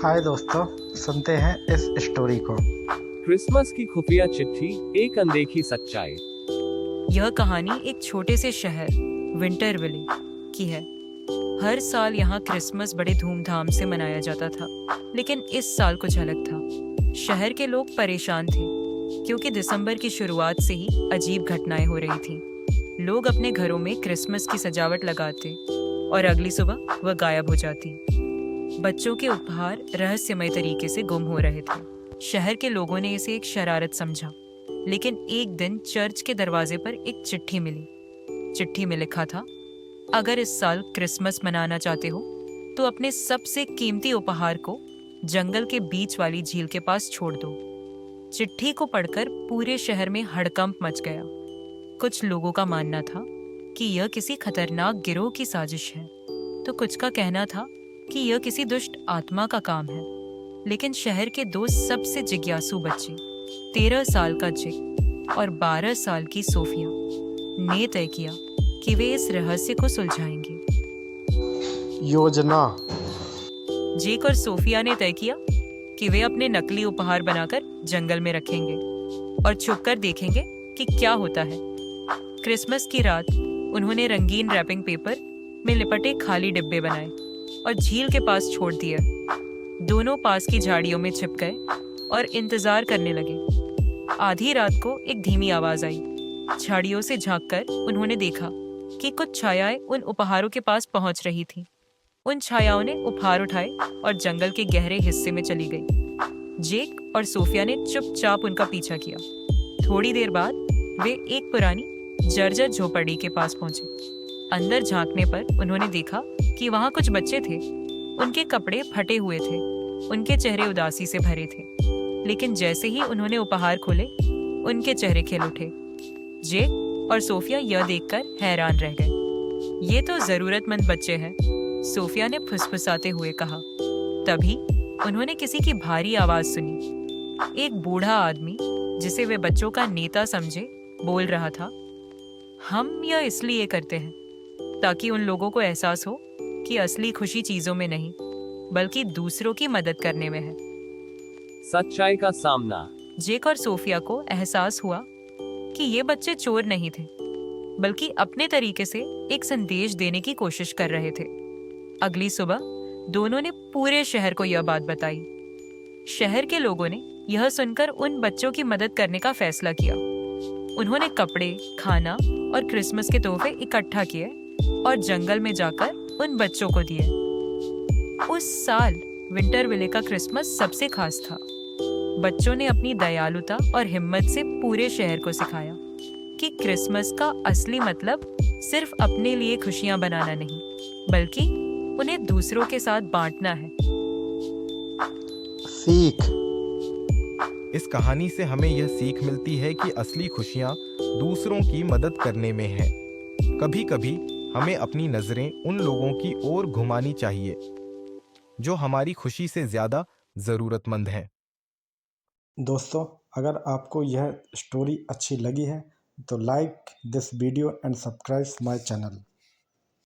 हाय दोस्तों, सुनते हैं इस स्टोरी को। क्रिसमस की खुफिया चिट्ठी, एक अनदेखी सच्चाई। यह कहानी एक छोटे से शहर विंटरविले की है। हर साल यहाँ क्रिसमस बड़े धूमधाम से मनाया जाता था, लेकिन इस साल कुछ अलग था। शहर के लोग परेशान थे क्योंकि दिसंबर की शुरुआत से ही अजीब घटनाएं हो रही थी। लोग अपने घरों में क्रिसमस की सजावट लगाते और अगली सुबह वह गायब हो जाती। बच्चों के उपहार रहस्यमय तरीके से गुम हो रहे थे। शहर के लोगों ने इसे एक शरारत समझा, लेकिन एक दिन चर्च के दरवाजे पर एक चिट्ठी मिली। चिट्ठी में लिखा था, अगर इस साल क्रिसमस मनाना चाहते हो तो अपने सबसे कीमती उपहार को जंगल के बीच वाली झील के पास छोड़ दो। चिट्ठी को पढ़कर पूरे शहर में हड़कंप मच गया। कुछ लोगों का मानना था कि यह किसी खतरनाक गिरोह की साजिश है, तो कुछ का कहना था कि यह किसी दुष्ट आत्मा का काम है। लेकिन शहर के दो सबसे जिज्ञासु बच्चे, 13 साल का जिक और 12 साल की सोफिया, ने तय किया कि वे इस रहस्य को सुलझाएंगे। योजना। जेक और सोफिया ने तय किया कि वे अपने नकली उपहार बनाकर जंगल में रखेंगे और छुपकर देखेंगे कि क्या होता है। क्रिसमस की रात उन्होंने रंगीन रैपिंग पेपर में लिपटे खाली डिब्बे बनाए और झील के पास छोड़ दिए। दोनों पास की झाड़ियों में छिप गए और इंतजार करने लगे। आधी रात को एक धीमी आवाज आई। झाड़ियों से झांककर उन्होंने देखा कि कुछ छायाएं उन उपहारों के पास पहुंच रही थीं। उन छायाओं ने उपहार उठाए और जंगल के गहरे हिस्से में चली गई। जेक और सोफिया ने चुपचाप उनका पीछा किया। थोड़ी देर बाद वे एक पुरानी जर्जर झोपड़ी के पास पहुंचे। अंदर झांकने पर उन्होंने देखा कि वहां कुछ बच्चे थे। उनके कपड़े फटे हुए थे, उनके चेहरे उदासी से भरे थे। लेकिन जैसे ही उन्होंने उपहार खोले, उनके चेहरे खिल उठे। जेक और सोफिया यह देखकर हैरान रह गए। ये तो जरूरतमंद बच्चे हैं, सोफिया ने फुसफुसाते हुए कहा। तभी उन्होंने किसी की भारी आवाज सुनी। एक बूढ़ा आदमी, जिसे वे बच्चों का नेता समझे, बोल रहा था, हम यह इसलिए करते हैं ताकि उन लोगों को एहसास हो कि असली खुशी चीजों में नहीं, बल्कि दूसरों की मदद करने में है। सच्चाई का सामना। जेक और सोफिया को एहसास हुआ कि ये बच्चे चोर नहीं थे, बल्कि अपने तरीके से एक संदेश देने की कोशिश कर रहे थे। अगली सुबह दोनों ने पूरे शहर को यह बात बताई। शहर के लोगों ने यह सुनकर उन बच्चों की मदद करने का फैसला किया। उन्होंने कपड़े, खाना और क्रिसमस के तोहफे इकट्ठा किए और जंगल में जाकर उन बच्चों को दिए। उस साल विंटरविले का क्रिसमस सबसे खास था। बच्चों ने अपनी दयालुता और हिम्मत से पूरे शहर को सिखाया कि क्रिसमस का असली मतलब सिर्फ अपने लिए खुशियां बनाना नहीं, बल्कि उन्हें दूसरों के साथ बांटना है। सीख। इस कहानी से हमें यह सीख मिलती है कि असली खुशियाँ दूसरों की मदद करने में है। कभी कभी हमें अपनी नज़रें उन लोगों की ओर घुमानी चाहिए जो हमारी खुशी से ज़्यादा ज़रूरतमंद हैं। दोस्तों, अगर आपको यह स्टोरी अच्छी लगी है तो like this video and subscribe my channel.